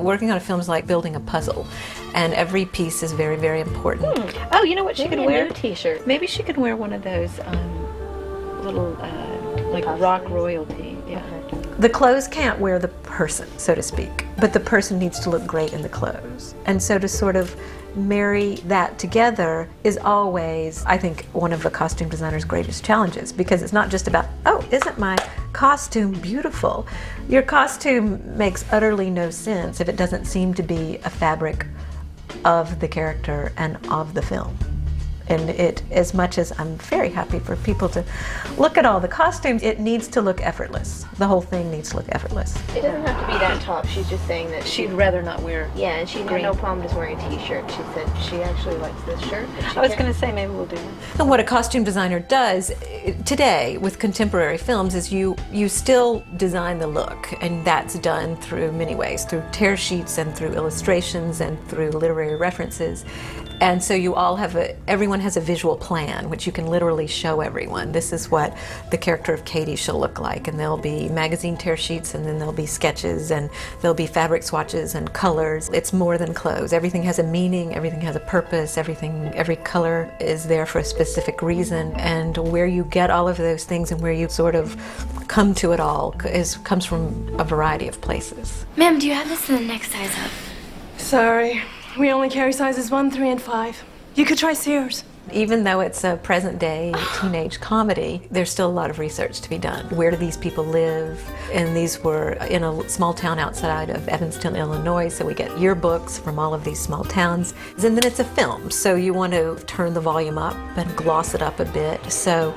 working on a film is like building a puzzle, and every piece is very, very important. Oh, you know what she could wear? A T-shirt. Maybe she could wear one of those little like rock royalty. Yeah. The clothes can't wear the person, so to speak, but the person needs to look great in the clothes. And so to sort of marry that together is always, I think, one of a costume designer's greatest challenges, because it's not just about, oh, isn't my costume beautiful? Your costume makes utterly no sense if it doesn't seem to be a fabric of the character and of the film. And it, as much as I'm very happy for people to look at all the costumes, it needs to look effortless. The whole thing needs to look effortless. It doesn't have to be that top. She's just saying that She'd rather not wear. Yeah, and she'd have no problem just wearing a T-shirt. She said she actually likes this shirt. I was going to say maybe we'll do that. And what a costume designer does today with contemporary films is you still design the look, and that's done through many ways, through tear sheets and through illustrations and through literary references. And so you all have everyone has a visual plan, which you can literally show everyone. This is what the character of Katie shall look like, and there'll be magazine tear sheets, and then there'll be sketches, and there'll be fabric swatches and colors. It's more than clothes. Everything has a meaning, everything has a purpose, every color is there for a specific reason, and where you get all of those things and where you sort of come to it all comes from a variety of places. Ma'am, do you have this in the next size up? Sorry. We only carry sizes 1, 3, and 5. You could try Sears. Even though it's a present-day teenage comedy, there's still a lot of research to be done. Where do these people live? And these were in a small town outside of Evanston, Illinois, so we get yearbooks from all of these small towns. And then it's a film, so you want to turn the volume up and gloss it up a bit. So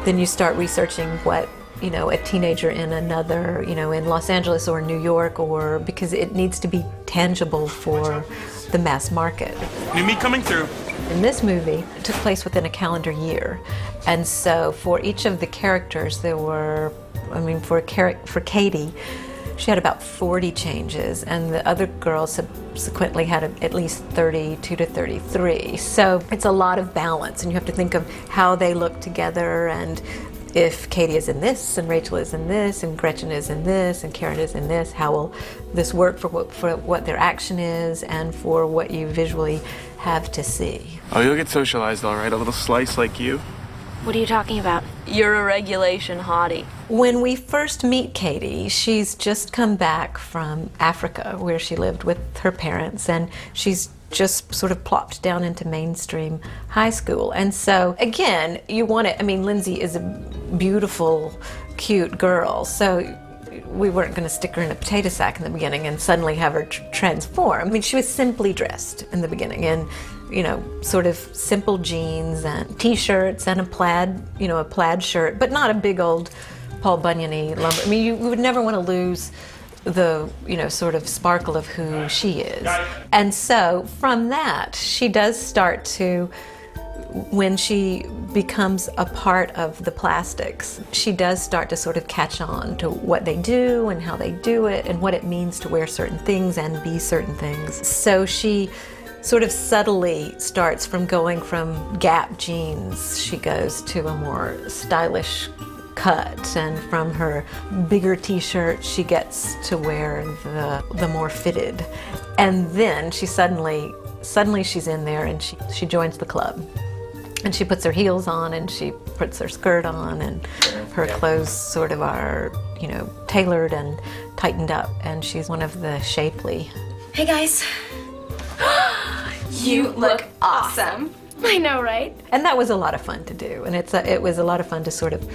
then you start researching what a teenager in another, in Los Angeles or New York, or because it needs to be tangible for the mass market. New meat coming through. In this movie, it took place within a calendar year. And so for each of the characters, there were, for Katie, she had about 40 changes, and the other girls subsequently had at least 32 to 33. So it's a lot of balance, and you have to think of how they look together, and if Katie is in this, and Rachel is in this, and Gretchen is in this, and Karen is in this, how will this work for what their action is and for what you visually have to see? Oh, you'll get socialized all right. A little slice like you. What are you talking about? You're a regulation hottie. When we first meet Katie, she's just come back from Africa, where she lived with her parents, and she's just sort of plopped down into mainstream high school. And so, again, you want it. Lindsay is a beautiful, cute girl, so we weren't going to stick her in a potato sack in the beginning and suddenly have her transform. She was simply dressed in the beginning in, sort of simple jeans and t-shirts and a plaid shirt, but not a big old Paul Bunyan-y lumber. You would never want to lose the sort of sparkle of who she is. And so from that, she does start to, when she becomes a part of the plastics, she does start to sort of catch on to what they do and how they do it and what it means to wear certain things and be certain things. So she sort of subtly starts from going from Gap jeans, she goes to a more stylish cut, and from her bigger t-shirt she gets to wear the more fitted, and then she suddenly she's in there, and she joins the club, and she puts her heels on, and she puts her skirt on, and her clothes sort of are tailored and tightened up, and she's one of the shapely. Hey guys. You look awesome. I know, right? And that was a lot of fun to do, and it was a lot of fun to sort of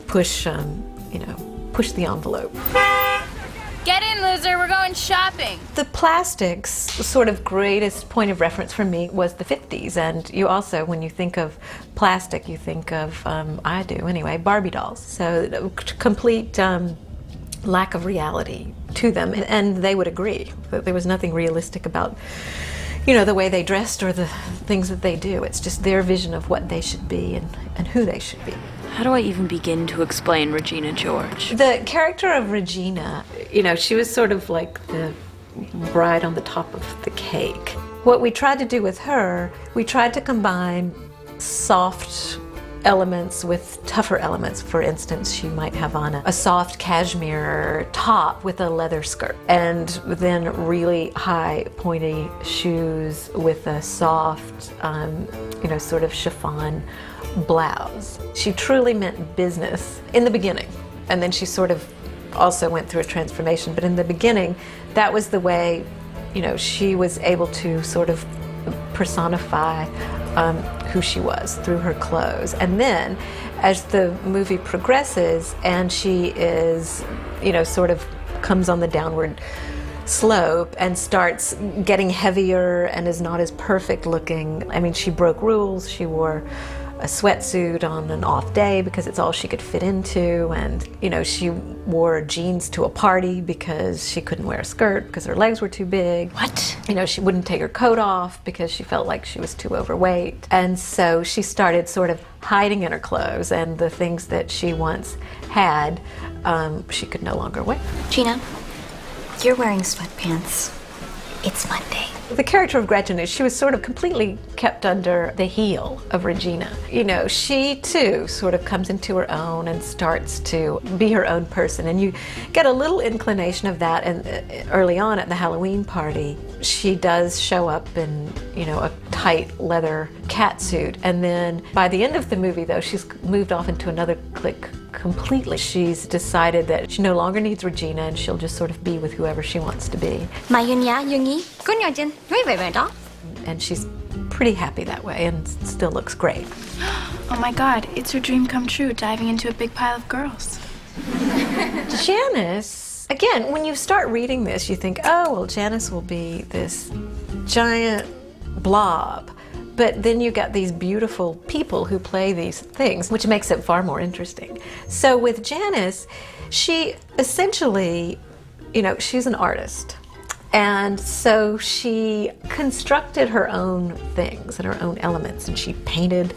push the envelope. Get in, loser, we're going shopping. The plastics sort of greatest point of reference for me was the 50s, and you also, when you think of plastic, you think of, I do anyway, Barbie dolls. So complete lack of reality to them, and they would agree that there was nothing realistic about the way they dressed or the things that they do. It's just their vision of what they should be and who they should be. How do I even begin to explain Regina George? The character of Regina, she was sort of like the bride on the top of the cake. What we tried to do with her, we tried to combine soft elements with tougher elements. For instance, she might have on a soft cashmere top with a leather skirt, and then really high pointy shoes with a soft, sort of chiffon blouse. She truly meant business in the beginning, and then she sort of also went through a transformation, but in the beginning, that was the way, she was able to sort of personify who she was through her clothes. And then as the movie progresses and she is, sort of comes on the downward slope and starts getting heavier and is not as perfect looking. I mean, she broke rules. She wore a sweatsuit on an off day because it's all she could fit into, and she wore jeans to a party because she couldn't wear a skirt because her legs were too big. What? She wouldn't take her coat off because she felt like she was too overweight. And so she started sort of hiding in her clothes, and the things that she once had, she could no longer wear. Gina, you're wearing sweatpants. It's Monday. The character of Gretchen she was sort of completely kept under the heel of Regina. She too sort of comes into her own and starts to be her own person, and you get a little inclination of that. And early on at the Halloween party, she does show up in, a tight leather catsuit, and then by the end of the movie, though, she's moved off into another clique completely. She's decided that she no longer needs Regina, and she'll just sort of be with whoever she wants to be. And she's pretty happy that way and still looks great. Oh my God, it's her dream come true, diving into a big pile of girls. Janice, again, when you start reading this, you think, oh, well, Janice will be this giant blob. But then you got these beautiful people who play these things, which makes it far more interesting. So with Janice, she essentially, she's an artist. And so she constructed her own things and her own elements, and she painted.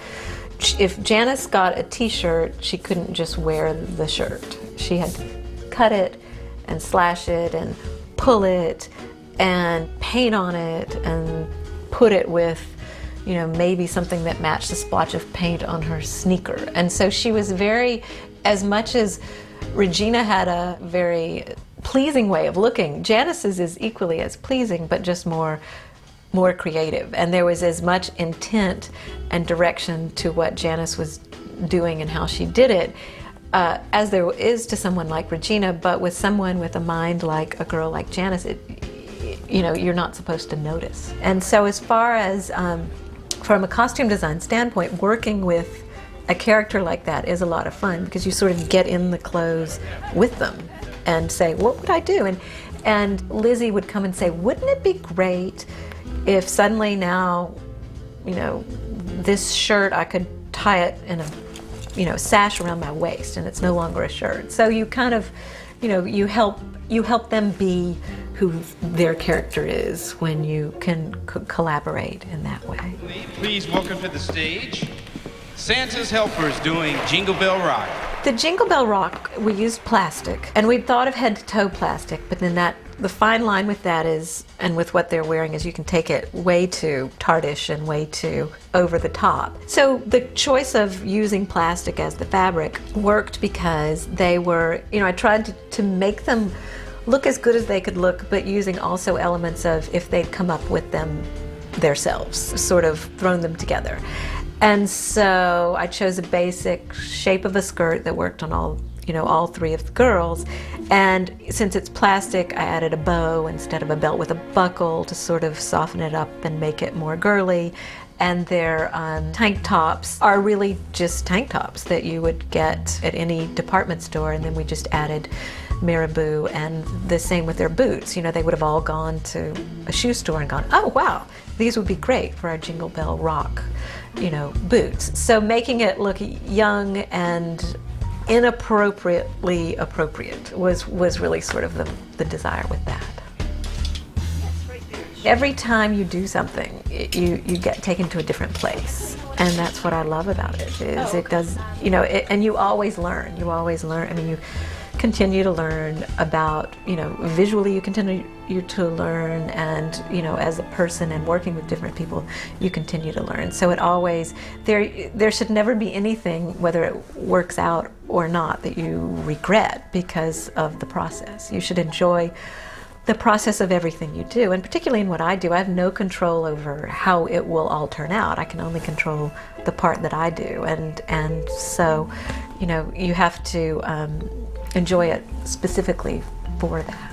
If Janice got a t-shirt, she couldn't just wear the shirt. She had to cut it and slash it and pull it and paint on it and put it with, maybe something that matched the splotch of paint on her sneaker. And so she was as much as Regina had a very pleasing way of looking, Janice's is equally as pleasing, but just more creative. And there was as much intent and direction to what Janice was doing and how she did it as there is to someone like Regina. But with someone with a mind like a girl like Janice, you're not supposed to notice. And so as far as from a costume design standpoint, working with a character like that is a lot of fun, because you sort of get in the clothes with them and say, what would I do? And Lizzie would come and say, wouldn't it be great if suddenly now, this shirt, I could tie it in a sash around my waist and it's no longer a shirt. So you kind of, you help them be who their character is when you can collaborate in that way. Please welcome to the stage Santa's Helpers doing Jingle Bell Rock. The Jingle Bell Rock, we used plastic, and we'd thought of head to toe plastic, but then the fine line with that is, and with what they're wearing, is you can take it way too tartish and way too over the top. So the choice of using plastic as the fabric worked because they were, I tried to make them look as good as they could look, but using also elements of if they'd come up with them themselves, sort of thrown them together. And so I chose a basic shape of a skirt that worked on all three of the girls. And since it's plastic, I added a bow instead of a belt with a buckle to sort of soften it up and make it more girly. And their tank tops are really just tank tops that you would get at any department store, and then we just added marabou, and the same with their boots. They would have all gone to a shoe store and gone, oh wow, these would be great for our Jingle Bell Rock, boots. So making it look young and inappropriately appropriate was really sort of the desire with that. Every time you do something, you get taken to a different place, and that's what I love about it. It does, and you always learn. I mean, continue to learn about, visually you continue to learn, and, as a person and working with different people, you continue to learn. So it always, there should never be anything, whether it works out or not, that you regret because of the process. You should enjoy the process of everything you do, and particularly in what I do, I have no control over how it will all turn out. I can only control the part that I do, and so, you have to enjoy it specifically for that.